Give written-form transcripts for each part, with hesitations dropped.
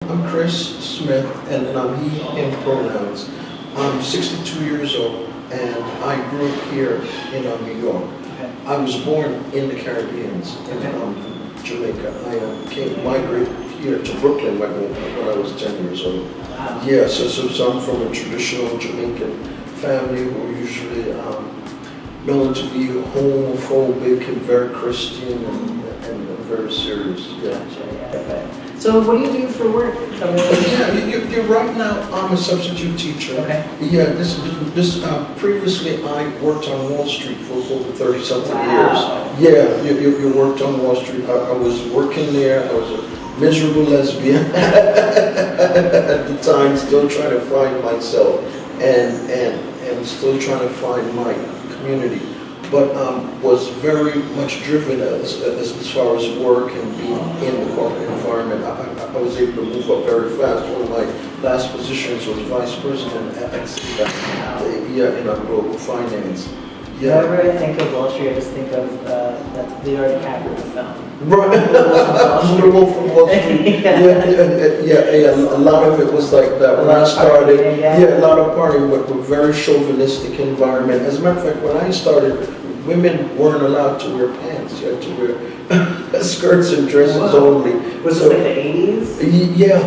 I'm Criss Smith, and I'm he, him pronouns. I'm 62 years old, and I grew up here in New York. Okay. I was born in the Caribbean, in Jamaica. I migrated here to Brooklyn when I was 10 years old. Wow. Yeah, so I'm from a traditional Jamaican family who are usually known to be homophobic and very Christian and very serious. Yeah. Okay. So what do you do for work? You're right now. I'm a substitute teacher. Okay. Yeah. Previously I worked on Wall Street for over 30-something Wow. years. Yeah. You worked on Wall Street. I was working there. I was a miserable lesbian at the time, still trying to find myself and still trying to find my community. But was very much driven as far as work and being in the corporate environment. I was able to move up very fast. One of my last positions was vice president in global finance. Yeah. Whenever I think of Wall Street, I just think of that Leonardo DiCaprio film. Right. The Wolf of Wall Street. Yeah. A lot of it was like that when I started. A lot of partying, but a very chauvinistic environment. As a matter of fact, when I started, women weren't allowed to wear pants. You had to wear skirts and dresses only. Was it like the 80s? Yeah.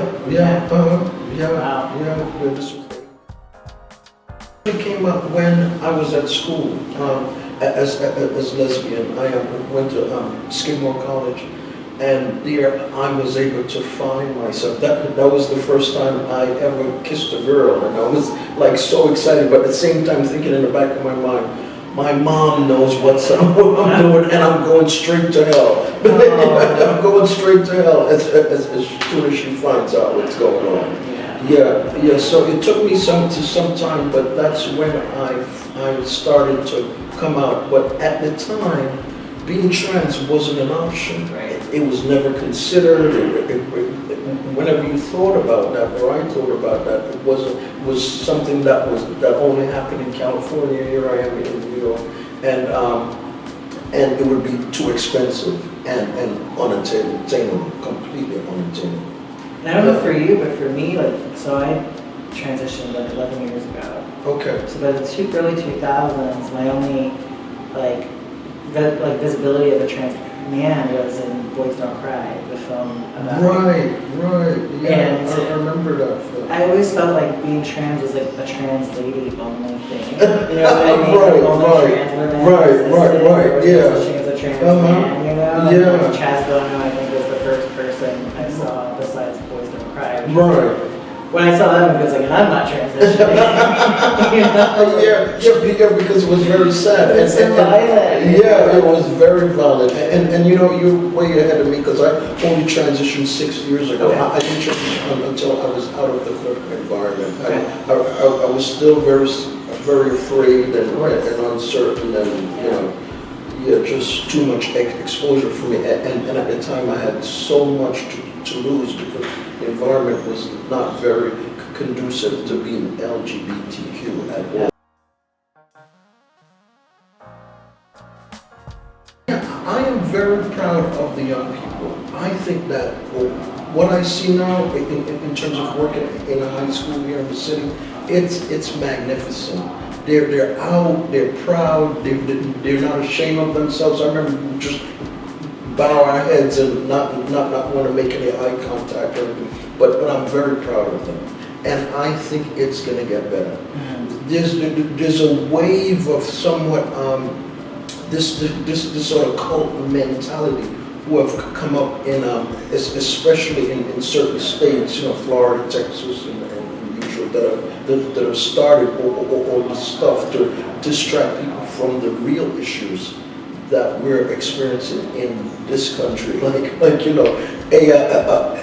Wow. Yeah. It came up when I was at school as lesbian. I went to Skidmore College, and there I was able to find myself. That was the first time I ever kissed a girl, and I was like so excited, but at the same time thinking in the back of my mind, my mom knows what I'm doing, and I'm going straight to hell. I'm going straight to hell as soon as she finds out what's going on. Yeah. So it took me some time, but that's when I started to come out. But at the time, being trans wasn't an option. Right. It was never considered. Whenever you thought about that, or I thought about that, it was something that only happened in California. Here I am in New York, and it would be too expensive and unattainable, completely unattainable. And I don't know for you, but for me, so I transitioned like 11 years ago. Okay. So by the early 2000s, my only visibility of a trans man was in Boys Don't Cry, the film about. Right. Yeah, and I remember that film. I always felt like being trans was like a trans lady only thing. You know what I mean? Right. Yeah. She was a trans man, you know? Yeah. And Chaz Bono, I think, was the first person I saw besides Boys Don't Cry. Right. When I saw that movie, I was like, and I'm not transitioning. You know? Yeah, because it was very sad. It's so violent. Yeah, it was very violent. And you know, you're way ahead of me because I only transitioned 6 years ago. Okay. I didn't transition until I was out of the corporate environment. Okay. I was still very afraid and uncertain, and just too much exposure for me. And at the time, I had so much to lose because the environment was not very conducive to being LGBTQ at all. I am very proud of the young people. I think that what I see now in terms of working in a high school here in the city, it's magnificent. They're out, they're proud, they're not ashamed of themselves. I remember just bow our heads and not want to make any eye contact or anything, but I'm very proud of them. And I think it's going to get better. Mm-hmm. There's a wave of somewhat this sort of cult mentality who have come up in especially in certain states, Florida, Texas, and Utah, that have started all this stuff to distract people from the real issues that we're experiencing in this country.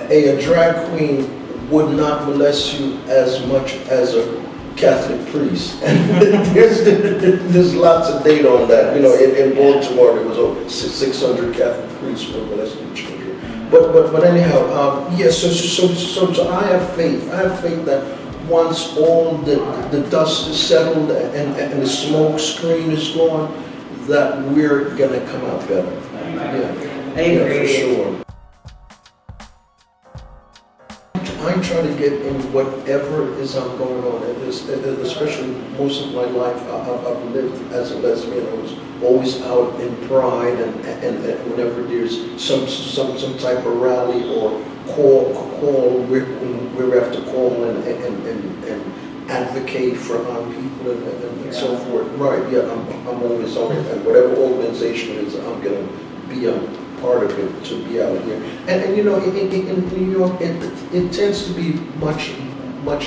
A drag queen would not molest you as much as a Catholic priest. And there's lots of data on that. In Baltimore there was over 600 Catholic priests were molesting children. But anyhow, so I have faith. I have faith that once all the dust is settled and the smoke screen is gone, that we're gonna come out better. Yeah, I agree. for sure. I try to get in whatever is going on. Especially most of my life, I've lived as a lesbian. I was always out in pride, and whenever there's some type of rally or call, we have to call and advocate for our people and so forth. Right? Yeah, I'm always on it, and whatever organization it is, I'm gonna be a part of it to be out here. And you know, in New York, it tends to be much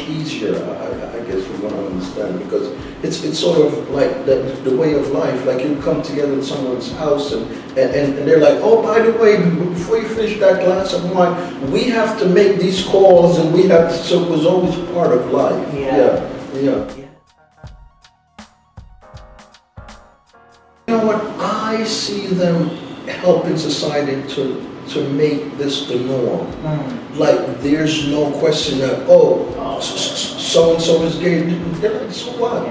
easier, I guess, from what I understand, because it's sort of like the way of life. Like you come together in someone's house and they're like, oh, by the way, before you finish that glass of wine, we have to make these calls, and we have to, so it was always part of life. Yeah. You know what? I see them helping society to make this the norm. Like there's no question that, so and so is gay. They're like, so what?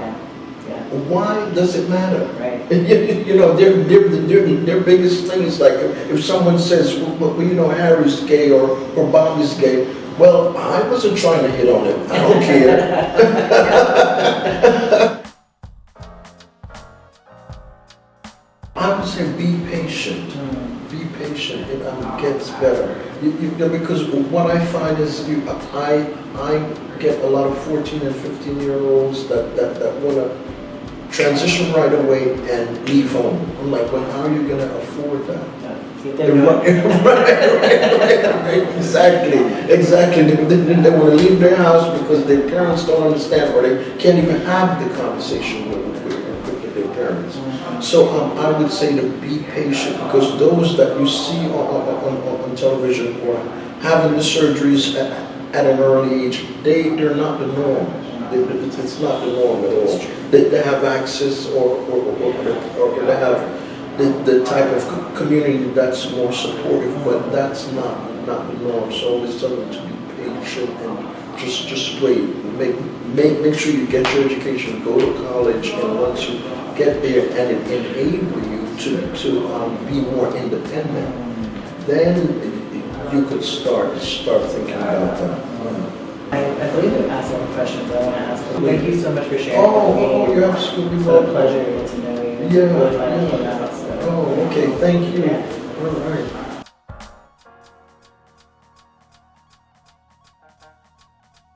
Why does it matter? Right. You know, their biggest thing is like, if someone says, well, you know, Harry's gay or Bobby's gay, well, I wasn't trying to hit on him. I don't care. I would say be patient. Be patient. It gets better. Because what I find is I get a lot of 14 and 15-year-olds that want to transition right away and leave home. I'm like, well, how are you going to afford that? Right. Exactly. They want to leave their house because their parents don't understand, or they can't even have the conversation with their parents. So I would say to be patient, because those that you see on television or having the surgeries at an early age, they're not the norm. It's not the norm at all. They have access or they have the type of community that's more supportive, but that's not the norm. So I always tell them to be patient and just wait. Make sure you get your education, go to college, and once you get there and it enable you to be more independent, then you could start thinking about that. I believe I've asked all the questions I want to ask. Thank you so much for sharing. Oh, you're absolutely It's welcome. a pleasure to know you. Yeah. Really fun to come out, so. Oh, okay, thank you. Yeah. All right.